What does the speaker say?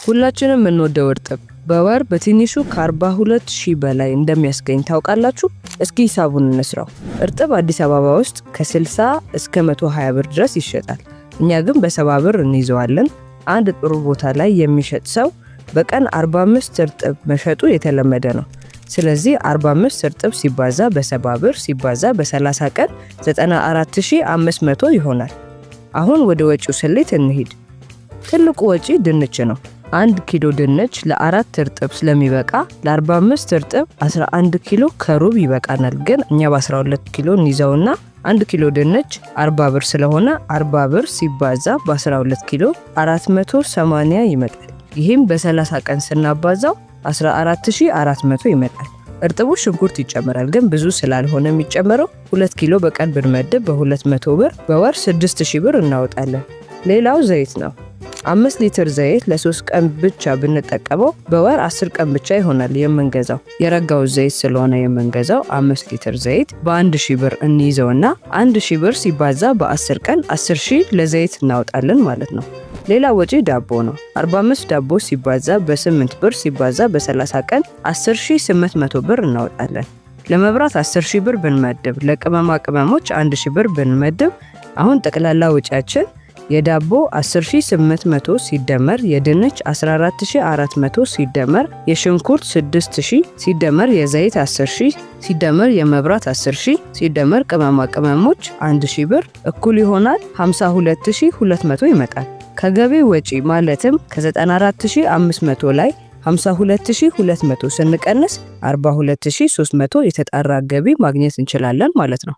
ሁላችንም የምንወደው እርጥብ በወር በትንሹ ከ42,000 በላይ እንደሚያስገኝ ታውቃላችሁ? እስኪ ሂሳቡን እንስራው። እርጥብ አዲስ አበባ ውስጥ ከ60 እስከ 120 ብር ድረስ ይሸጣል። እኛ ግን በ70 ብር እንይዘዋለን። አንድ ጥሩ ቦታ ላይ የሚሸጥ ሰው በቀን 45 እርጥብ መሸጡ የተለመደ ነው። ስለዚህ 45 እርጥብ ሲባዛ በ70 ብር ሲባዛ በ30 ቀን 94,500 ይሆናል። አሁን ወደ ወጪው ስሌት እንሂድ። ትልቁ ወጪ ድንች ነው። 1 ኪሎ ድንች ለ4 እርጥብ ስለሚበቃ ለ45 እርጥብ 11 ኪሎ ከሩብ ይበቃናል። ግን እኛ በ12 ኪሎ እንይዘውና 1 ኪሎ ድንች 40 ብር ስለሆነ 40 ብር ሲባዛ በ12 ኪሎ 480 ይመጣል። ይህም በ30 ቀን ስናባዛው 14,400 ይመጣል። እርጥቡ ሽንኩርት ይጨመራል፣ ግን ብዙ ስላልሆነ የሚጨመረው 2 ኪሎ በቀን ብንመድብ በ200 ብር በወር 6,000 ብር እናወጣለን። ሌላው ዘይት ነው። 5 ሊትር ዘይት ለ3 ቀን ብቻ ብንጠቀመው በወር 10 ቀን ብቻ ይሆናል የምንገዛው። የረጋው ዘይት ስለሆነ የምንገዛው 5 ሊትር ዘይት በ1,000 ብር እንይዘውና 1,000 ብር ሲባዛ በ10 ቀን 10,000 ለዘይት እናወጣለን ማለት ነው። ሌላ ወጪ ዳቦ ነው። 45 ዳቦ ሲባዛ በ8 ብር ሲባዛ በ30 ቀን 10,800 ብር እናወጣለን። ለመብራት 10,000 ብር ብንመድብ፣ ለቅመማ ቅመሞች 1,000 ብር ብንመድብ አሁን ጠቅላላ ወጪያችን የዳቦ 10,800 ሲደመር የድንች 14,400 ሲደመር የሽንኩርት 6,000 ሲደመር የዘይት 10,000 ሲደመር የመብራት 10,000 ሲደመር ቅመማ ቅመሞች 1,000 ብር እኩል ይሆናል 52,200 ይመጣል። ከገቢ ወጪ ማለትም ከ94,500 ላይ 52,200 ስንቀንስ 42,300 የተጣራ ገቢ ማግኘት እንችላለን ማለት ነው።